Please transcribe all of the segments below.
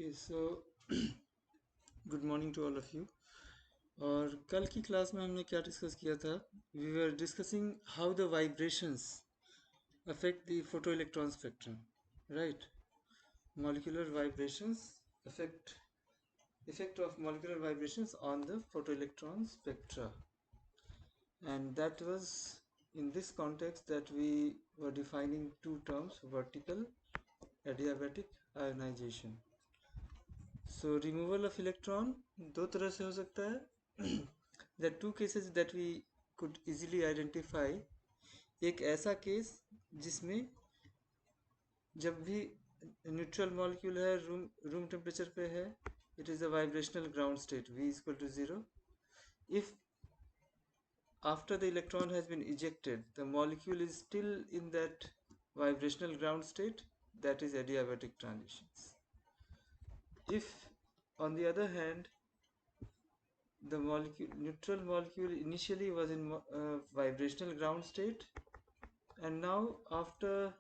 Okay, so good morning to all of you. और कल की क्लास में हमने क्या डिस्कस किया था? We were discussing how the vibrations affect the photoelectron spectrum, right? Molecular vibrations effect of molecular vibrations on the photoelectron spectra, and that was in this context that we were defining two terms: vertical adiabatic ionization. So removal of electron दो तरह से हो सकता है. There are two cases that we could easily identify. एक ऐसा case जिसमें जब भी न्यूट्रल मॉलिक्यूल है, रूम टेम्परेचर पे है, it is a vibrational ground state V equal to 0. If after the electron has been ejected, the molecule is still in that vibrational ground state, that is adiabatic transitions. If on the other hand the neutral molecule initially was in vibrational ground state, and now after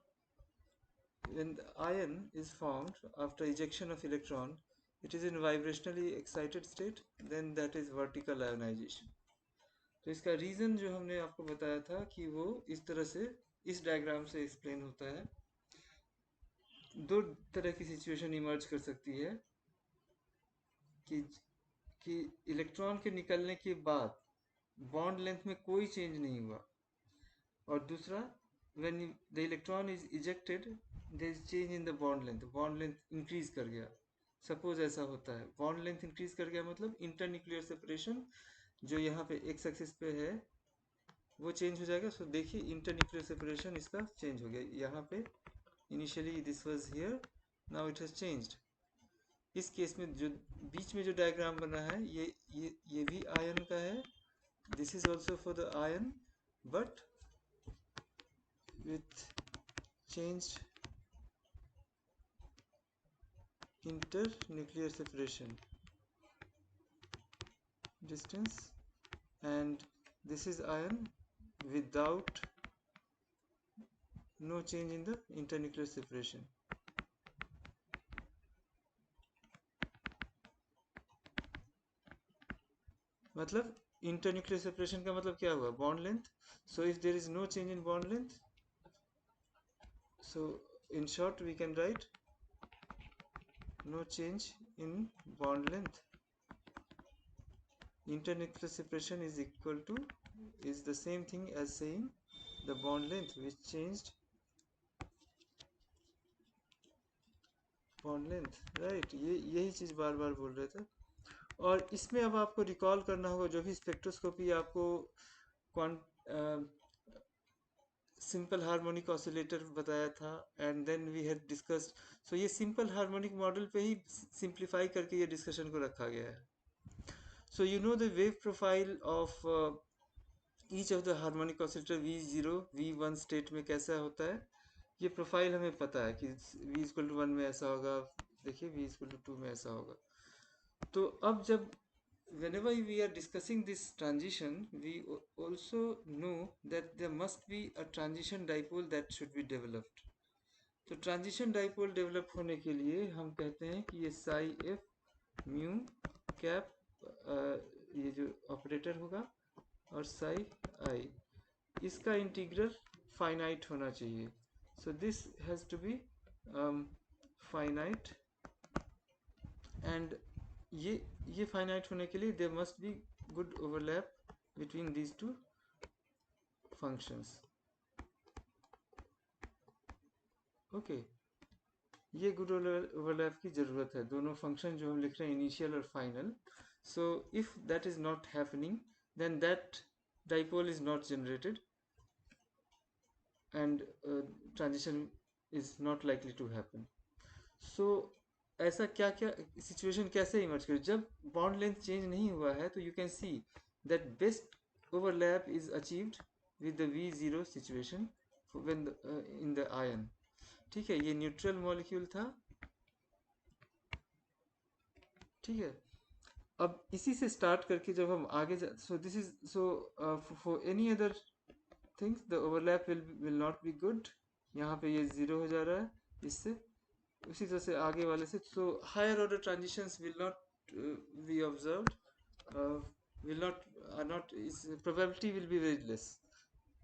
when the ion is formed after ejection of electron, it is in vibrationally excited state, then that is vertical ionization. तो इसका reason जो हमने आपको बताया था कि वो इस तरह से इस डायग्राम से एक्सप्लेन होता है. दो तरह की सिचुएशन इमर्ज कर सकती है कि इलेक्ट्रॉन के निकलने के बाद बॉन्ड लेंथ में कोई चेंज नहीं हुआ, और दूसरा when the electron is ejected there is change in the bond length increase कर गया. सपोज ऐसा होता है, बॉन्ड लेंथ इंक्रीज कर गया मतलब इंटरन्यूक्लियर सेपरेशन जो यहाँ पे एक्स एक्सिस पे है वो चेंज हो जाएगा. सो देखिए इंटरन्यूक्लियर सेपरेशन इसका चेंज हो गया. यहाँ पे initially this was here, now it has changed. इस केस में जो बीच में जो डायग्राम बना है ये भी आयन का है. This is also for the ion but with changed internuclear separation distance, and this is ion without no change in the internuclear separation. मतलब internuclear separation का मतलब क्या हुआ? bond length. So if there is no change in bond length, so in short we can write no change in bond length. Internuclear separation is equal to is the same thing as saying the bond length which changed bond length, right. यही चीज़ बार बार बोल रहे थे. और इसमें अब आपको recall करना होगा जो भी स्पेक्ट्रोस्कोपी आपको सिंपल हार्मोनिक ऑसिलेटर बताया था, and then we had discussed. So ये सिंपल हार्मोनिक मॉडल पे ही सिंप्लीफाई करके ये डिस्कशन को रखा गया है. So you know the wave profile of each of the harmonic oscillator V0 V1 state में कैसा होता है. ये प्रोफाइल हमें पता है कि V इक्वल टू 1 में ऐसा होगा, देखिए V इक्वल टू 2 में ऐसा होगा. तो अब जब whenever we are discussing this transition, we also know that there must be a transition dipole that should be developed. तो ट्रांजिशन डाइपोल डेवलप होने के लिए हम कहते हैं कि ये साई एफ म्यू कैप ये जो ऑपरेटर होगा और साई आई, इसका इंटीग्रल फाइनाइट होना चाहिए. So this has to be finite, and ये finite होने के लिए there must be good overlap between these two functions. Okay, ये good overlap की ज़रूरत है. दोनों फंक्शन जो हम लिख रहे हैं इनिशियल और final. So if that is not happening, then that dipole is not generated and transition is not likely to happen. So ऐसा क्या क्या सिचुएशन कैसे इमर्ज करे जब बॉन्ड लेंथ चेंज नहीं हुआ है. तो you can see that best overlap is achieved with the V0 situation when in the ion. ठीक है, ये न्यूट्रल मॉलिक्यूल था. ठीक है, अब इसी से स्टार्ट करके जब हम आगे so this is so for any other things the overlap will not be good. यहाँ पे ये 0 हो जा रहा है इससे. उसी तरह से आगे वाले से, so higher order transitions will not be observed, will not are not is probability will be very less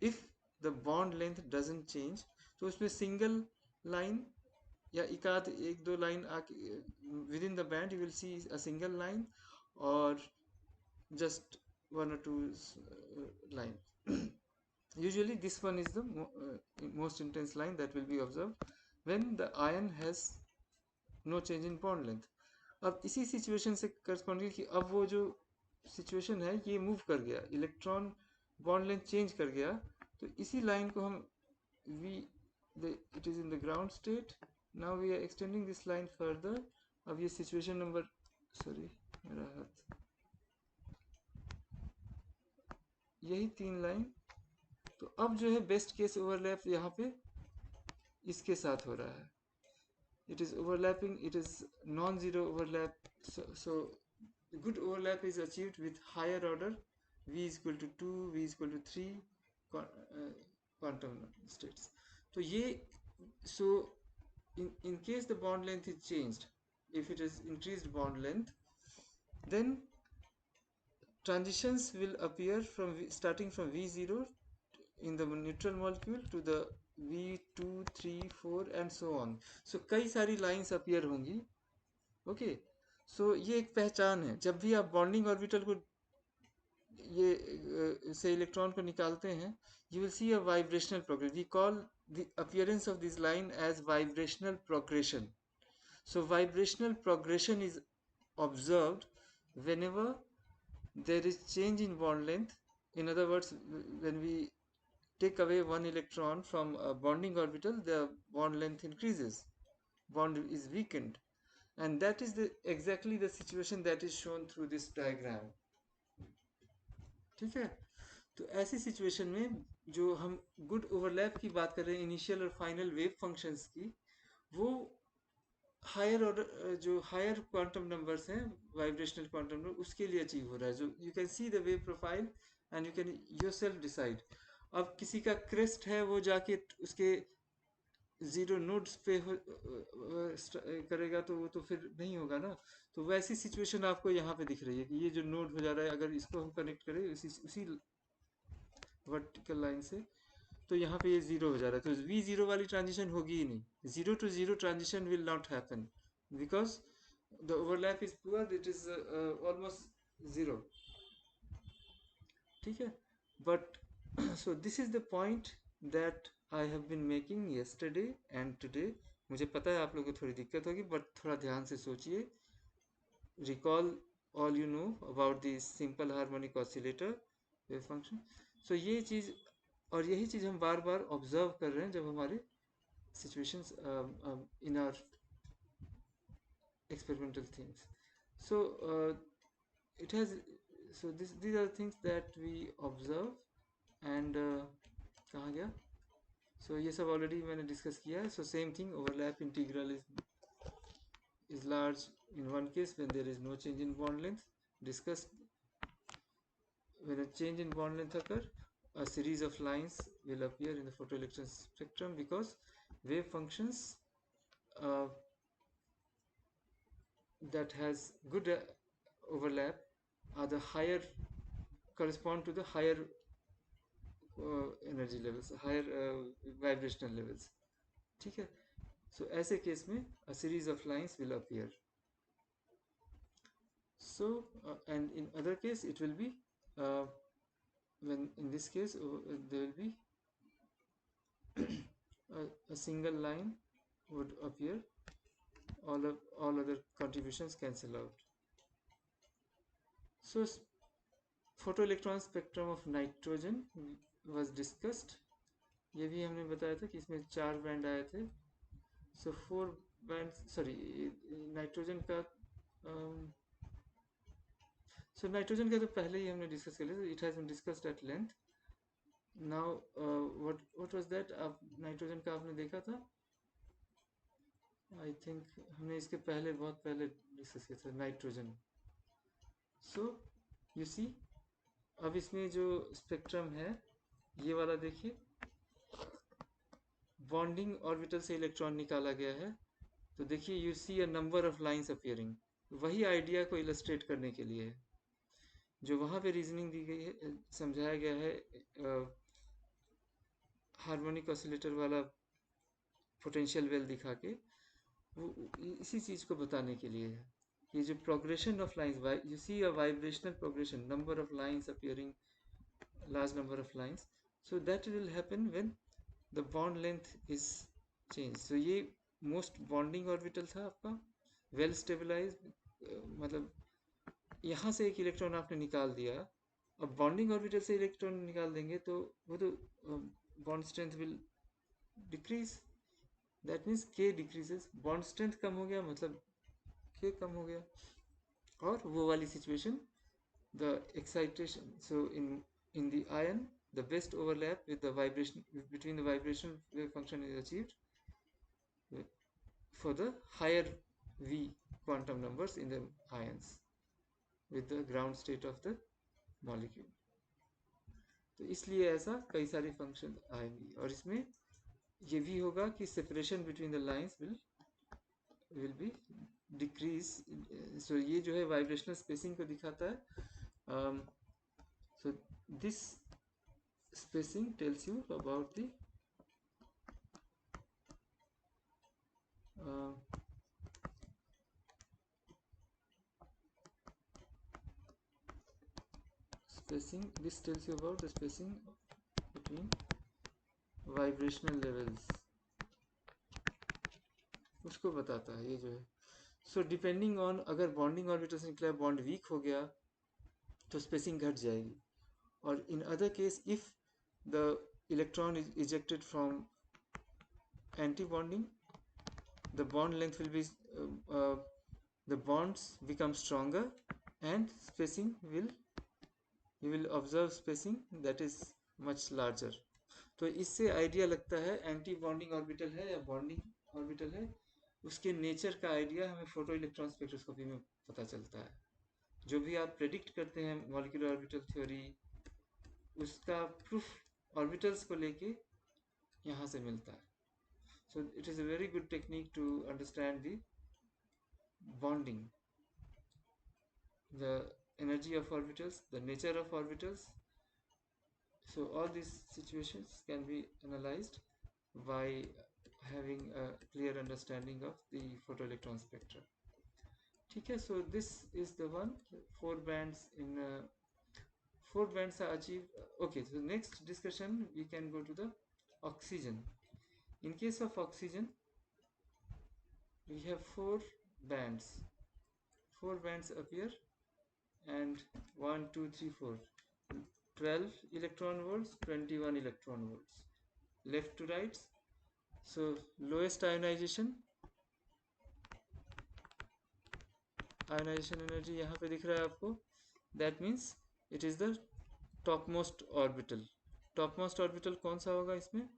if the bond length doesn't change. तो उसमें single line या एक दो line within the band you will see a single line or just one or two line. Usually this one is the most intense line that will be observed when the ion has no change in bond length. अब इसी situation से corresponding कि अब वो जो situation है ये move कर गया, इलेक्ट्रॉन बॉन्ड लेंथ चेंज कर गया, तो इसी लाइन को हम we it is in the ground state, now we are extending this line further. अब ये सिचुएशन नंबर, सॉरी मेरा हाथ, यही 3 लाइन. तो अब जो है बेस्ट केस ओवरलैप यहाँ पे इसके साथ हो रहा है. It is overlapping, it is non-zero overlap, so good overlap is achieved with higher order v is equal to 2, v is equal to 3 quantum states. तो ये, so in case the bond length is changed, if it is increased bond length, then transitions will appear from starting from v0 in the neutral molecule to the v2, 3, 4 and so on. So कई सारी lines appear होंगी. Okay, सो ये एक पहचान है. जब भी आप बॉन्डिंग ऑर्बिटल को ये से इलेक्ट्रॉन को निकालते हैं, you will see a vibrational progression. We call the appearance of this line as vibrational progression. So vibrational progression is observed whenever there is change in bond length. In other words, when we take away one electron from a bonding orbital, the bond length increases, bond is weakened, and that is exactly the situation that is shown through this diagram. ठीक है, तो ऐसी situation में जो हम good overlap की बात कर रहे हैं इनिशियल और फाइनल वेव फंक्शंस की, वो हायर ऑर्डर जो हायर क्वांटम नंबर्स हैं, वाइब्रेशनल क्वांटम नंबर, उसके लिए अचीव हो रहा है. जो you can see the wave profile and you can yourself decide. अब किसी का क्रेस्ट है, वो जाके उसके जीरो नोड्स पे करेगा तो वो तो फिर नहीं होगा ना. तो वैसी सिचुएशन आपको यहाँ पे दिख रही है कि ये जो नोड हो जा रहा है, अगर इसको हम कनेक्ट करें उसी वर्टिकल लाइन से, तो यहाँ पे ये जीरो हो जा रहा है. तो वी जीरो वाली ट्रांजिशन होगी ही नहीं. Zero two zero transition will not happen because the overlap is poor, it is almost zero. ठीक है, but so this is the point that I have been making yesterday and today. मुझे पता है आप लोगों को थोड़ी दिक्कत होगी, बट थोड़ा ध्यान से सोचिए. recall all you know about the simple harmonic oscillator wave function. so ये चीज़ और यही चीज़ हम बार बार ऑब्जर्व कर रहे हैं जब हमारे situations in our experimental things. so it has, so these are things that we observe. and कहाँ गया, so ये सब ऑलरेडी मैंने डिस्कस किया है. so same thing, overlap integral is large in one case when there is no change in bond length. Discussed when a change in bond length occur, a series of lines will appear in the photoelectron spectrum because wave functions that has good overlap are the higher, correspond to the higher energy levels, higher vibrational levels. ठीक है, so ऐसे case में a series of lines will appear. so and in other case it will be when in this case there will be a single line would appear, all other contributions cancel out. so photoelectron spectrum of nitrogen was discussed. ये भी हमने बताया था कि इसमें 4 band आए थे. so 4 band, sorry nitrogen का so नाइट्रोजन का तो पहले ही हमने डिस्कस कर लिया. It has been discussed at length. Now what was that, आप नाइट्रोजन का आपने देखा था, आई थिंक हमने इसके पहले बहुत पहले डिस्कस किया था नाइट्रोजन. सो यू सी, अब इसमें जो स्पेक्ट्रम है ये वाला देखिए, बॉन्डिंग ऑर्बिटल से इलेक्ट्रॉन निकाला गया है, तो देखिए you see a number of lines appearing, वही आइडिया को इलस्ट्रेट करने के लिए है। जो वहाँ पे रीजनिंग दी गई है, समझाया गया है हार्मोनिक ऑसिलेटर वाला पोटेंशियल वेल दिखा के, वो इसी चीज़ को बताने के लिए है। ये जो progression of lines, you see a vibrational progression, number of lines appearing, large number of lines, so that will happen when the bond length is changed. So ये most bonding orbital था आपका, well stabilized, मतलब यहाँ से एक electron आपने निकाल दिया, अब बॉन्डिंग ऑर्बिटल से इलेक्ट्रॉन निकाल देंगे तो वो तो bond strength will decrease, that means के डिक्रीजेस, बॉन्ड स्ट्रेंथ कम हो गया मतलब के कम हो गया, और वो वाली situation the excitation, so in the ion the best overlap with the vibration between the vibrational wave function is achieved for the higher v quantum numbers in the ions with the ground state of the molecule. तो इसलिए ऐसा कई सारे function आएंगी, और इसमें ये भी होगा कि separation between the lines will be decrease. So ये जो है वाइब्रेशनल स्पेसिंग को दिखाता है। So this spacing tells you about the spacing. This tells you about the spacing between vibrational levels, उसको बताता है ये जो है। सो डिपेंडिंग ऑन, अगर बॉन्डिंग ऑर्बिटल से निकला बॉन्ड वीक हो गया तो स्पेसिंग घट जाएगी, और in other case if the electron is ejected from anti bonding, the bond length will be the bonds become stronger and spacing will, you will observe spacing that is much larger. तो इससे idea लगता है anti bonding orbital है या bonding orbital है, उसके nature का idea हमें फोटो इलेक्ट्रॉन स्पेक्ट्रोस्कोपी में पता चलता है। जो भी आप प्रेडिक्ट करते हैं मॉलिक्यूलर ऑर्बिटल थ्योरी, उसका प्रूफ ऑर्बिटल्स को लेके यहाँ से मिलता है। So it is a very good technique to understand the bonding, the energy of orbitals, the nature of orbitals. So all these situations can be analyzed by having a clear understanding of the photoelectron spectra. ठीक है, so this is the one, 4 bands are achieved. Okay, so next discussion we can go to the oxygen. In case of oxygen we have 4 bands. 4 bands appear, and 1 2 3 4, 12 electron volts, 21 electron volts, left to right. So lowest ionization energy यहाँ पे दिख रहा है आपको, that means it is the topmost orbital. topmost orbital कौन सा होगा इसमें,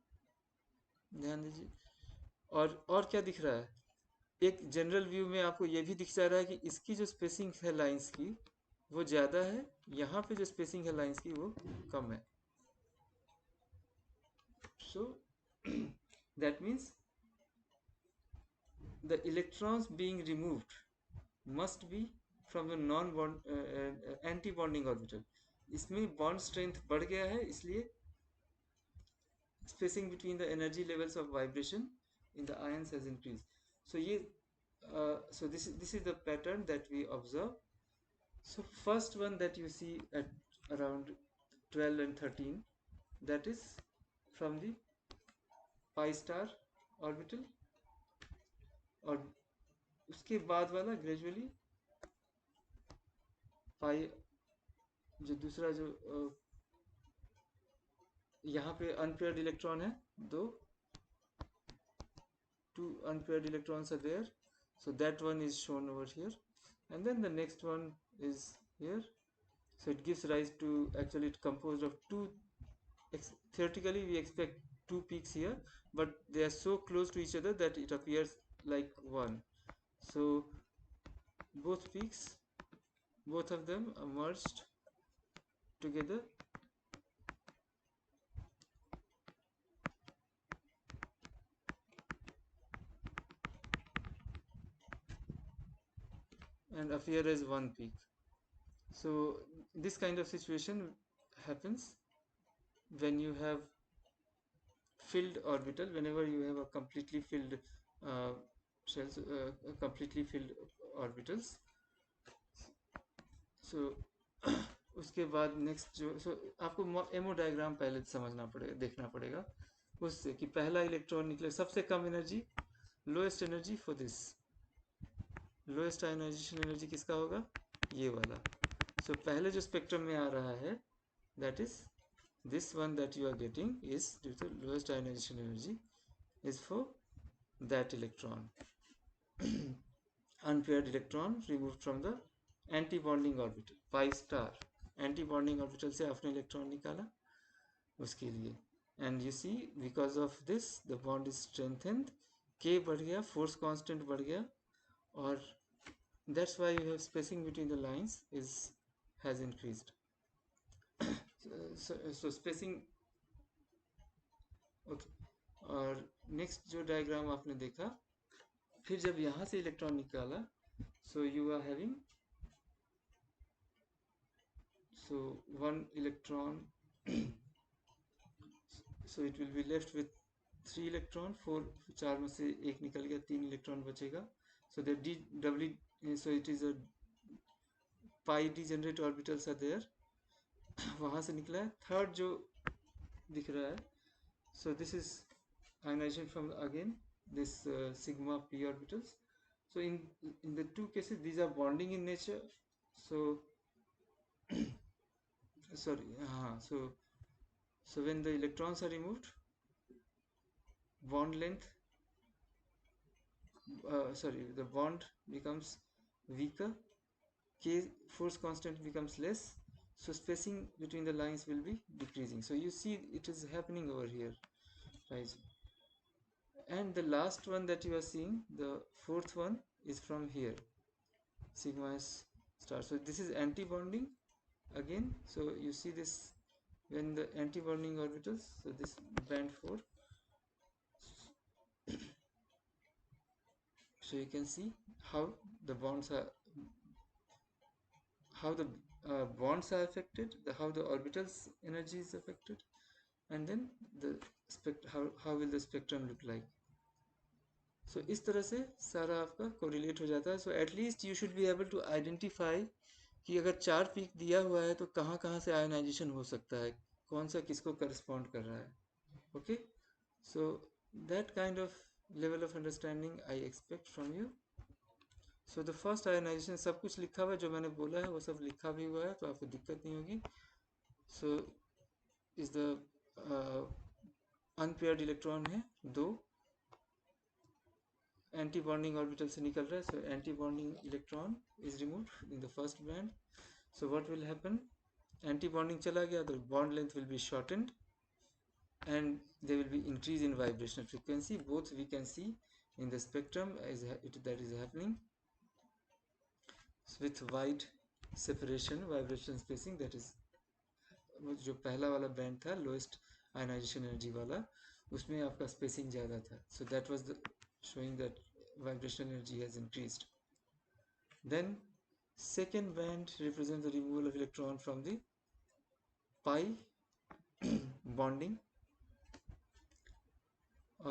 ध्यान दीजिए। और क्या दिख रहा है, एक जनरल व्यू में आपको ये भी दिख जा रहा है कि इसकी जो स्पेसिंग है लाइंस की वो ज़्यादा है, यहाँ पे जो स्पेसिंग है लाइंस की वो कम है। So that means the electrons being removed must be from the non bond anti bonding orbital. इसमें बॉन्ड स्ट्रेंथ बढ़ गया है, इसलिए spacing between the energy levels of vibration in the ions has increased. So ये so this is the pattern that we observe. So first one that you see at around 12 and 13, that is from the pi star orbital, और उसके बाद वाला gradually पाई, जो दूसरा जो यहाँ पे अनपेयर्ड इलेक्ट्रॉन है, दो 2 unpaired electrons are there, so that one is shown over here, and then the next one is here. So it gives rise to, actually it's composed of two, theoretically we expect 2 peaks here, but they are so close to each other that it appears like one. So both peaks, both of them are merged together, and appear as one peak. So this kind of situation happens when you have filled orbital, whenever you have a completely filled uh, shells, completely filled orbitals. So उसके बाद next जो आपको ammo diagram पहले समझना पड़ेगा, देखना पड़ेगा उससे कि पहला इलेक्ट्रॉन निकले सबसे कम energy, lowest energy for this, lowest ionisation energy किसका होगा, ये वाला. सो पहले जो स्पेक्ट्रम में आ रहा है that is this one that you are getting is due to lowest ionization energy is for that electron. Unpaired electron removed from the anti-bonding orbital, pi star anti-bonding orbital से आपने इलेक्ट्रॉन निकाला उसके लिए. And you see because of this the bond is strengthened, k बढ़ गया, force constant बढ़ गया, और that's why you have spacing between the lines has increased. So spacing, okay. और नेक्स्ट जो डायग्राम आपने देखा, फिर जब यहाँ से इलेक्ट्रॉन निकाला, so you are having, so one electron, so it will be left with 3 electron, 4, 4 में से एक निकल गया, 3 इलेक्ट्रॉन बचेगा. So that D W, so it is a pi degenerate orbitals are there. वहाँ से निकला है थर्ड जो दिख रहा है. So this is ionization from again this sigma p orbitals. So in the two cases these are bonding in nature. So sorry, so when the electrons are removed, bond length, the bond becomes weaker, k force constant becomes less, so spacing between the lines will be decreasing. So you see it is happening over here, right? And the last one that you are seeing, the fourth one, is from here, sigma s star. So this is anti-bonding again. So you see this when the anti-bonding orbitals, so this band 4, so you can see how the bonds are, how the bonds are affected, how the orbitals energy is affected, and then the how will the spectrum look like. So इस तरह से सारा आपका correlate हो जाता है. So at least you should be able to identify कि अगर 4 पीक दिया हुआ है तो कहाँ कहाँ से आयोनाइजेशन हो सकता है, कौन सा किसको करस्पॉन्ड कर रहा है. Okay, so that kind of level of understanding I expect from you. So the first ionisation, सब कुछ लिखा हुआ है जो मैंने बोला है वो सब लिखा भी हुआ है, तो आपको दिक्कत नहीं होगी. So is the unpaired electron है, 2 एंटी बॉन्डिंग ऑर्बिटल से निकल रहा है. So anti bonding electron is removed in the first band. So what will happen, anti bonding चला गया तो bond length will be shortened and there will be increase in vibrational frequency. Both we can see in the spectrum as that is happening with wide separation, vibration spacing. That is जो पहला वाला band था lowest ionization energy वाला, उसमें आपका spacing ज़्यादा था. So that was the showing that vibrational energy has increased. Then second band represents the removal of electron from the pi bonding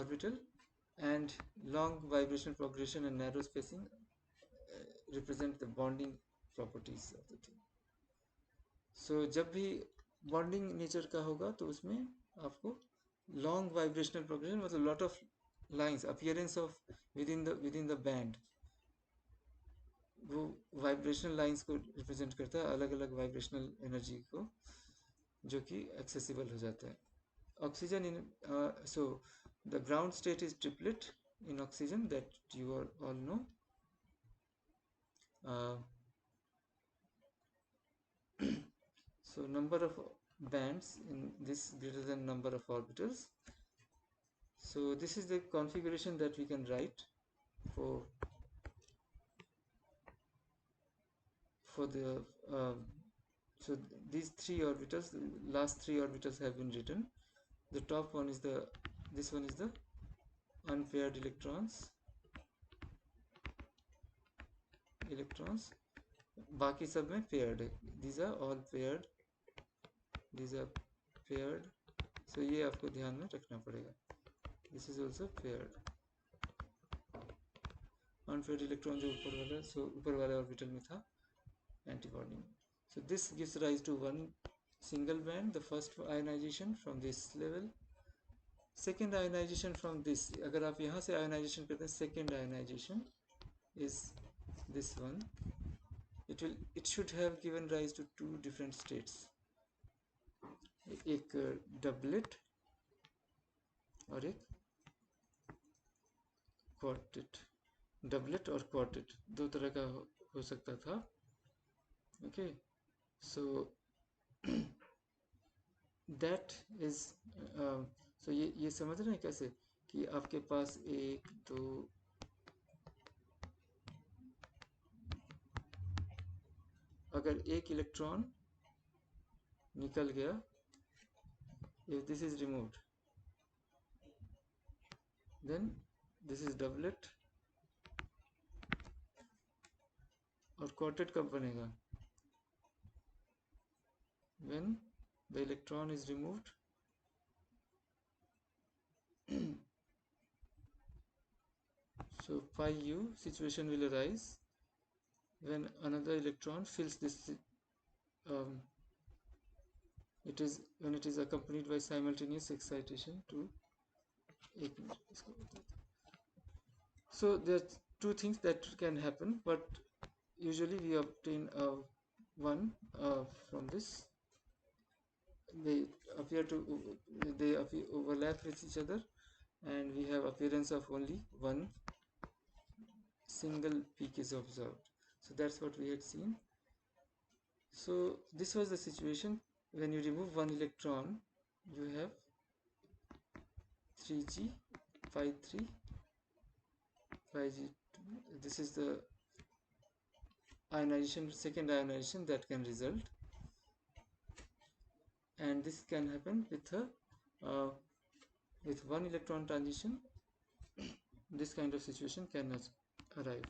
orbital, and long vibration progression and narrow spacing represent the bonding properties of the thing. So जब भी bonding nature का होगा तो उसमें आपको long vibrational progression, मतलब lot of lines, appearance of within the band, वो vibrational lines को रिप्रेजेंट करता है, अलग अलग वाइब्रेशनल एनर्जी को, जो कि एक्सेसिबल हो जाता है. Oxygen in, so the ground state is triplet in oxygen that you all know. So number of bands in this greater than number of orbitals. So this is the configuration that we can write for the so these 3 orbitals, the last 3 orbitals have been written. The top one is this one is the unpaired electrons, बाकी सब में paired है. These are all paired. These are paired. So ये आपको ध्यान में रखना पड़ेगा. This is also paired. Unpaired electron जो ऊपर वाला, so ऊपर वाले ऑर्बिटल में था antibonding. So this gives rise to one single band, the first ionization from this level. Second ionization from this, अगर आप यहाँ से ionization करते हैं, second ionization is this one. It should have given rise to two different states. एक doublet और एक quartet. Doublet और quartet दो तरह का हो सकता था. Okay, so that is so ये समझ रहे हैं कैसे कि आपके पास एक दो अगर एक इलेक्ट्रॉन निकल गया, if this is removed, then this is doublet और quartet कब बनेगा? When the electron is removed so pi u situation will arise when another electron fills this it is accompanied by simultaneous excitation to एक minute इसको बता दो. So there are two things that can happen, but usually we obtain one from this. They appear to overlap with each other, and we have appearance of only one single peak is observed. So that's what we had seen. So this was the situation. When you remove one electron, you have 3g, pi 3, pi g2. This is the ionization, second ionization that can result, and this can happen with with one electron transition. This kind of situation can arrive.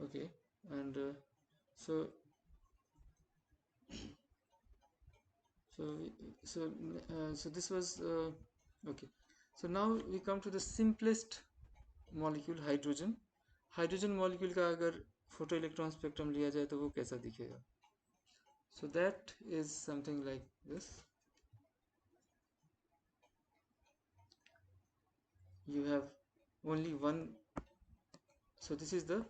Okay, and so this was okay. So now we come to the simplest molecule, hydrogen. Hydrogen molecule का अगर photo electron spectrum लिया जाए तो वो कैसा दिखेगा? So that is something like this. You have only one. So this is the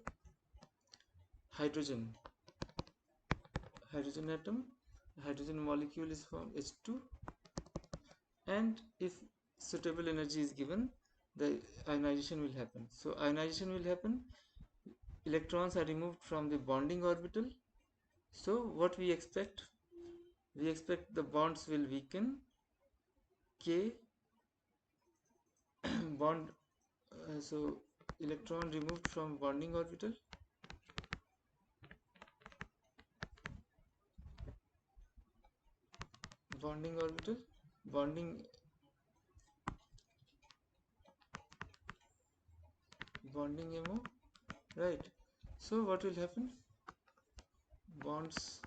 hydrogen atom. Hydrogen molecule is from H2, and if suitable energy is given, the ionization will happen. So ionization will happen. Electrons are removed from the bonding orbital. So what we expect? We expect the bonds will weaken. K bond. So electron removed from bonding orbital. Bonding orbital. Bonding MO. Right. So what will happen? Bonds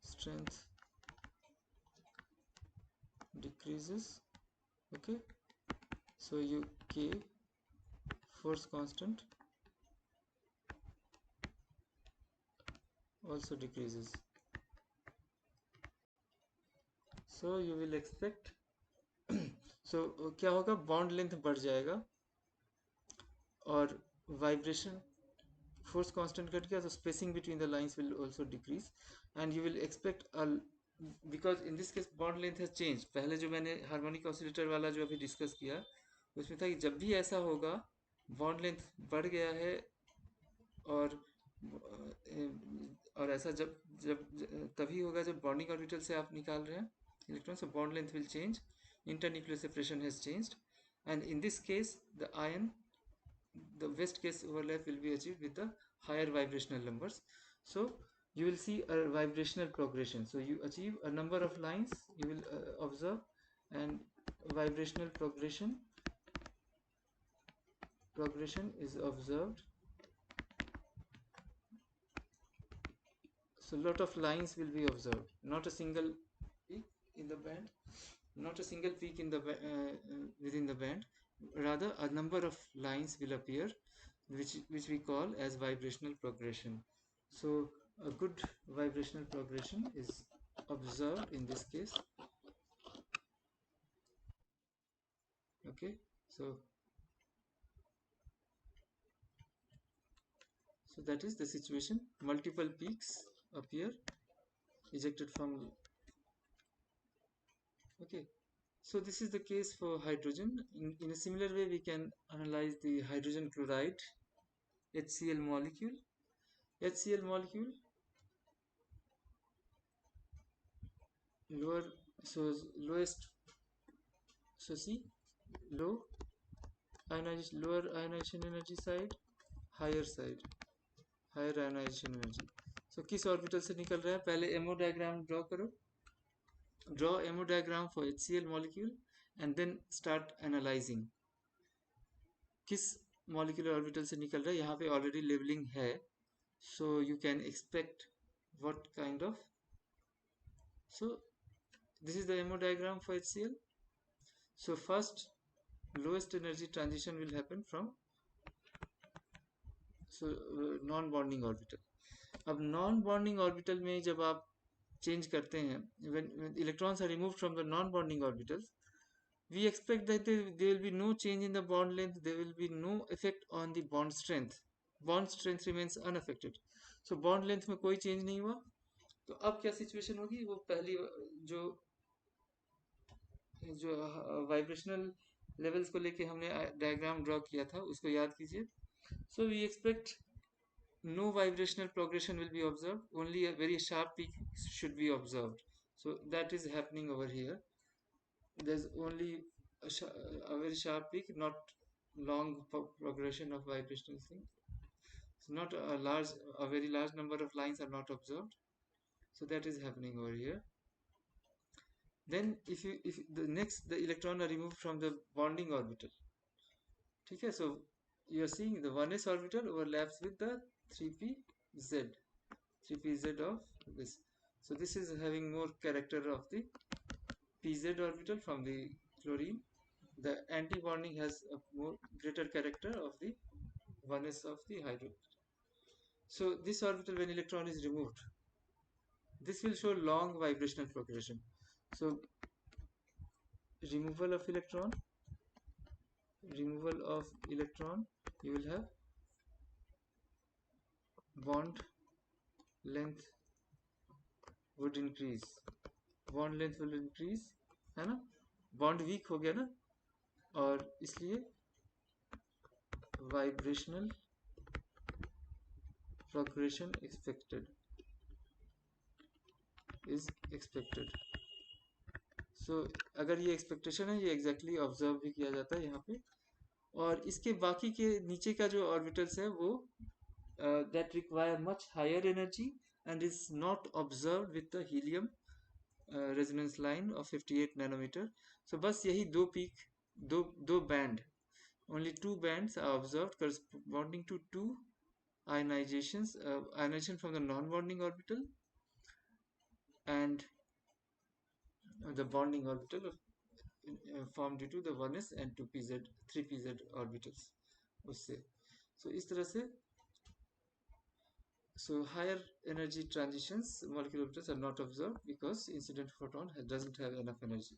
strength decreases. Okay, so you K force constant also decreases. So you will expect so क्या होगा? Bond length बढ़ जाएगा और vibration force constant घट गया, so spacing between the lines will also decrease, and you will expect because in this case bond length has changed. पहले जो मैंने हार्मोनिक ऑसिलेटर वाला जो अभी डिस्कस किया उसमें था कि जब भी ऐसा होगा बॉन्ड लेंथ बढ़ गया है और ऐसा जब जब तभी होगा जब बॉन्डिंग ऑर्बिटल से आप निकाल रहे हैं electron, so bond length will change, internuclear separation has changed, and in this case the best case overlap will be achieved with the higher vibrational numbers. So you will see a vibrational progression. So you achieve a number of lines, you will observe, and vibrational progression is observed. So lot of lines will be observed, not a single peak in the band, not a single peak in the within the band, rather a number of lines will appear, which we call as vibrational progression. So a good vibrational progression is observed in this case. Okay, so that is the situation. Multiple peaks appear ejected from. Okay, so this is the case for hydrogen. In a similar way, we can analyze the hydrogen chloride HCl molecule. HCl molecule, lower, so lowest, so see, low ionization, lower ionization energy side, higher ionization energy. So किस orbital से निकल रहा है, पहले ammo diagram draw करो, draw MO diagram for HCl molecule and then start analyzing किस molecular orbital से निकल रहा है. यहाँ पे already labeling है, so you can expect what kind of. So this is the MO diagram for HCl. So first lowest energy transition will happen from non-bonding orbital. अब non-bonding orbital में जब आप change करते हैं, when electrons are removed from the non-bonding orbitals, we expect that there will be no change in the bond length, there will be no effect on the bond strength. Bond strength remains unaffected. So bond length में कोई change नहीं हुआ. तो अब क्या situation होगी, वो पहली जो वाइब्रेशनल लेवल्स को लेके हमने डायग्राम ड्रॉ किया था उसको याद कीजिए. So we expect no vibrational progression will be observed, only a very sharp peak should be observed. So that is happening over here. There's only a very sharp peak, not long progression of vibrational thing. So not a very large number of lines are not observed. So that is happening over here. Then if the electron are removed from the bonding orbital. Okay, so you are seeing the 1s orbital overlaps with the 3pz of this. So this is having more character of the pz orbital from the chlorine. The anti-bonding has a more greater character of the 1s of the hydrogen. So this orbital, when electron is removed, this will show long vibrational progression. So removal of electron, you will have bond length would increase. Bond length will increase, है ना, bond weak हो गया ना, और इसलिए vibrational progression is expected. सो अगर ये expectation है, ये एग्जैक्टली ऑब्जर्व भी किया जाता है यहाँ पे. और इसके बाकी के नीचे का जो ऑर्बिटल्स है वो that require much higher energy and is not observe with the helium resonance line of 58 nanometre. So बस यही दो पीक, दो band, only two bands are observed corresponding to two ionizations, ionization from the non-bonding orbital and the bonding orbital formed due to the 1s and 2pz 3pz orbitals उससे. So इस तरह से, so higher energy transitions molecular orbitals are not observed because incident photon doesn't have enough energy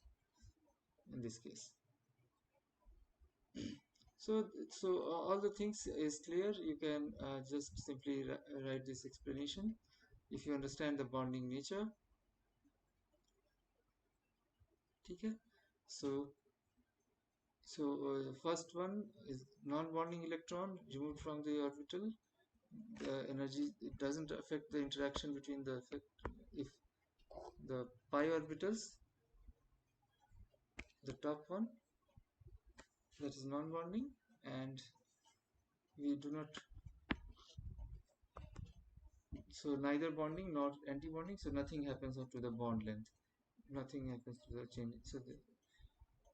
in this case. So all the things is clear. You can just simply write this explanation if you understand the bonding nature. Okay, so first one is non-bonding electron removed from the orbital. The energy, it doesn't affect the interaction between the effect if the pi orbitals, the top one, that is non-bonding, and we do not, So neither bonding nor anti-bonding, so nothing happens to the bond length, nothing happens to the chain.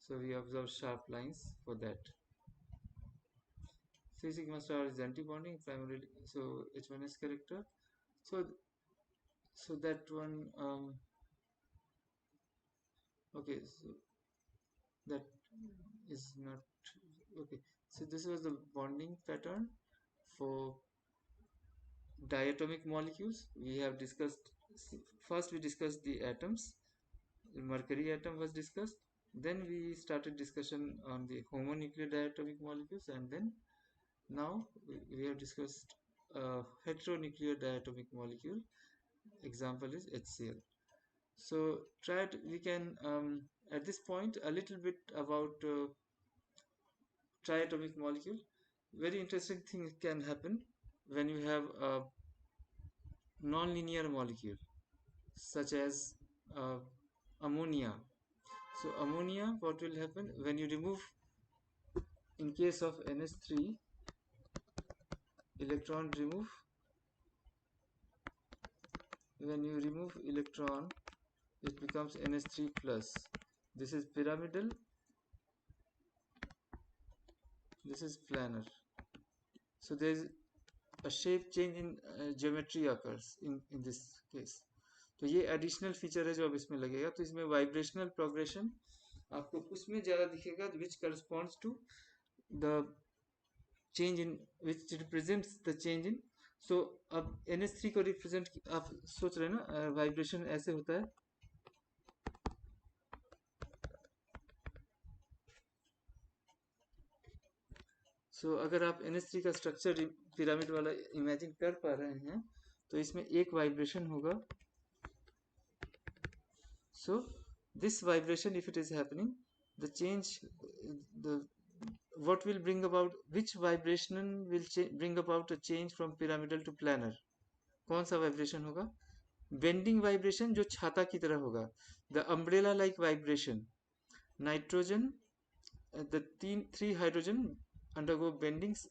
So we observe sharp lines for that. 3 sigma star is anti-bonding primarily, so H1s character. So that one, okay, so that is not okay. So this was the bonding pattern for diatomic molecules. We have discussed, first we discussed the atoms. The mercury atom was discussed, then we started discussion on the homonuclear diatomic molecules, and then now we have discussed heteronuclear diatomic molecule. Example is HCl. So we can at this point a little bit about triatomic molecule. Very interesting thing can happen when you have a non-linear molecule such as uh, ammonia. So ammonia, what will happen when you remove, in case of NH3, electron remove, when you remove electron, it becomes NH3 plus. This is pyramidal, this is planar. So there is a shape change in geometry occurs in this case. तो ये additional feature है जो अब इसमें लगेगा. तो इसमें vibrational progression आपको उसमें ज़्यादा दिखेगा, which corresponds to the change in, which represents the change in. So अब NH3 को रिप्रेजेंट, आप सोच रहे हैं ना वाइब्रेशन ऐसे होता है. So अगर आप NH3 का स्ट्रक्चर पिरामिड वाला इमेजिन कर पा रहे हैं तो इसमें एक वाइब्रेशन होगा. So this vibration, if it is happening, the change, the what will bring about, which vibration will bring about a change from pyramidal to planar? कौन सा वाइब्रेशन होगा? बेंडिंग वाइब्रेशन, जो छाता की तरह होगा. The umbrella like vibration. Nitrogen, the three hydrogen undergo bendings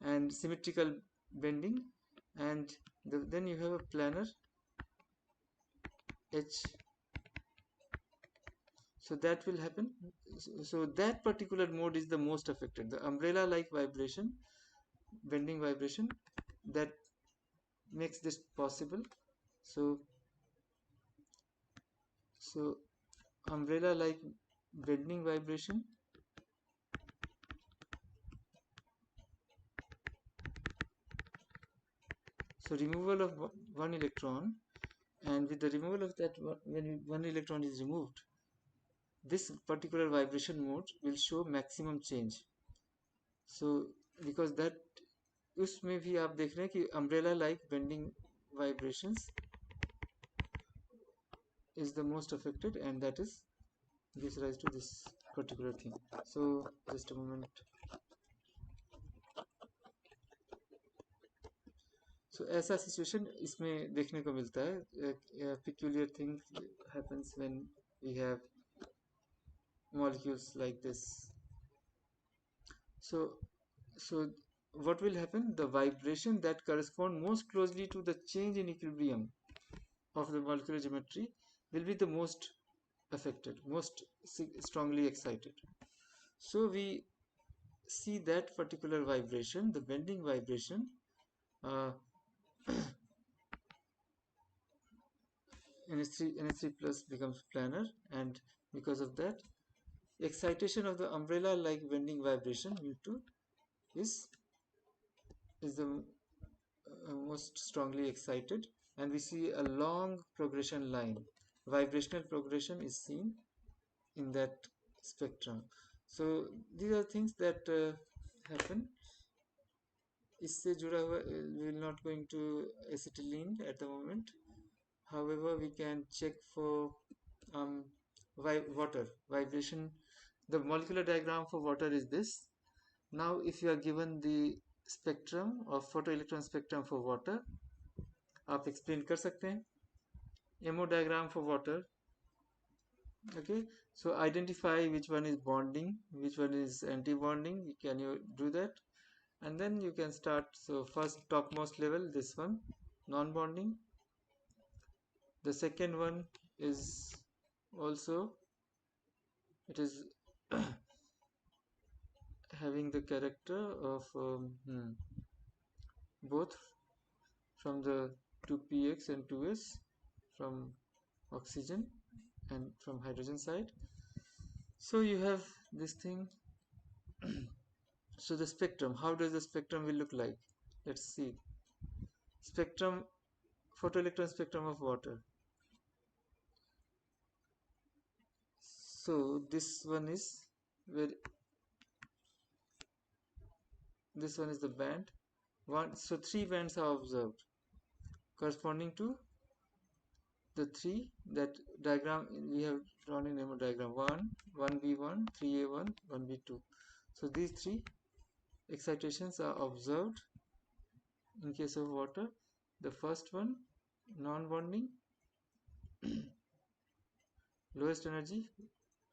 and symmetrical bending, and then you have a planar H. So that will happen. So that particular mode is the most affected, the umbrella like vibration, bending vibration, that makes this possible. So umbrella like bending vibration, so removal of one electron, and with the removal of that, when one electron is removed, this particular vibration mode will show maximum change. So because that, उसमें भी आप देख रहे हैं कि umbrella like bending vibrations is the most affected, and that is gives rise to this particular thing. So just a moment. So ऐसा situation इसमें देखने को मिलता है. A peculiar thing happens when we have molecules like this. So what will happen? The vibration that correspond most closely to the change in equilibrium of the molecular geometry will be the most affected, most strongly excited. So we see that particular vibration, the bending vibration, NH3 plus becomes planar, and because of that, excitation of the umbrella like bending vibration U2 is the most strongly excited, and we see a long progression line. Vibrational progression is seen in that spectrum. So these are things that happen. इससे जुड़ा हुआ, we will not going to acetylene at the moment. However, we can check for water vibration. The molecular diagram for water is this. Now if you are given the spectrum of photoelectron spectrum for water, आप explain कर सकते हैं. MO diagram for water. Okay, so identify which one is bonding, which one is anti-bonding. Can you do that? and then you can start. So first topmost level, this one, non-bonding. The second one is also, it is having the character of both from the 2px and 2s from oxygen and from hydrogen side. So you have this thing. So the spectrum, how does the spectrum will look like? Let's see. Spectrum, photoelectron spectrum of water. So this one is where, this one is the band one. So three bands are observed corresponding to the three that diagram we have drawn in Nemo diagram: 1b1, 3a1, 1b2. So these three excitations are observed in case of water. The first one, non-bonding, lowest energy,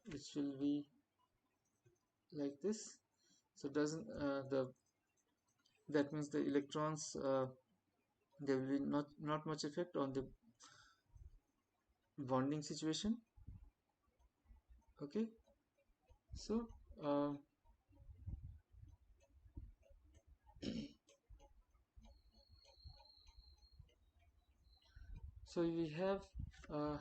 which will be like this. So doesn't the that means the electrons, there will be not much effect on the bonding situation. Okay, so so we have uh,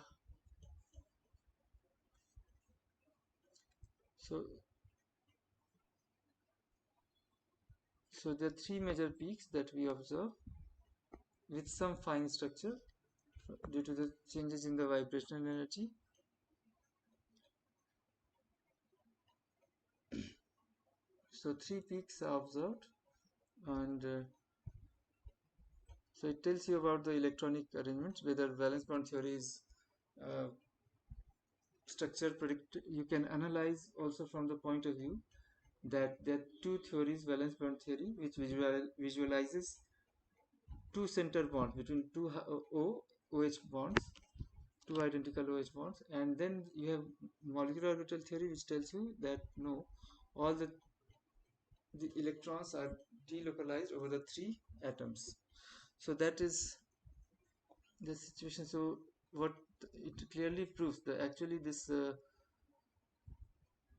so so there are three major peaks that we observe with some fine structure due to the changes in the vibrational energy. So three peaks are observed, and so it tells you about the electronic arrangements, whether valence bond theory is uh, structure predict. You can analyze also from the point of view that there are two theories: valence bond theory, which visualizes two center bonds between two OH bonds, two identical OH bonds, and then you have molecular orbital theory, which tells you that no, all the electrons are delocalized over the three atoms. So that is the situation. So what it clearly proves that actually this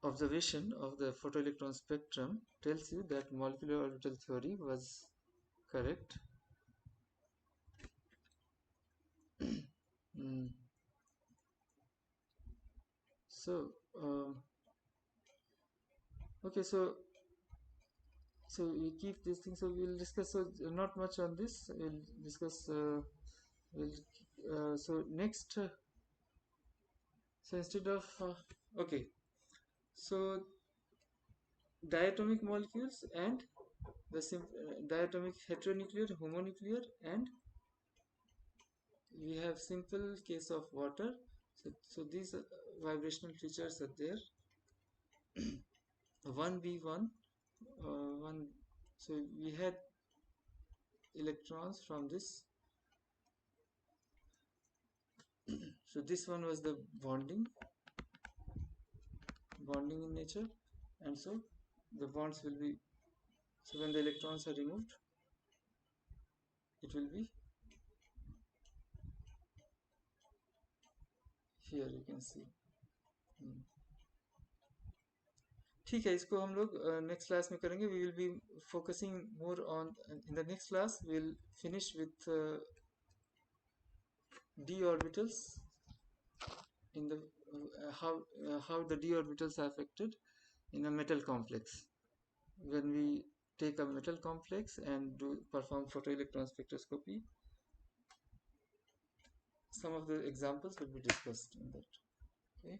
observation of the photoelectron spectrum tells you that molecular orbital theory was correct. mm. So okay, so we keep this thing. So we'll discuss, so not much on this. We'll discuss we'll so next so instead of okay, so diatomic molecules and the diatomic heteronuclear, homonuclear, and we have simple case of water. So these vibrational features are there. 1b1 one. So we had electrons from this. So this one was the bonding in nature, and so the bonds will be, so when the electrons are removed, it will be here, you can see. ठीक है, इसको हम लोग next class में करेंगे. We will be focusing more on in the next class. We will finish with d orbitals in the how the d orbitals are affected in a metal complex. When we take a metal complex and perform photoelectron spectroscopy, some of the examples will be discussed in that. Okay.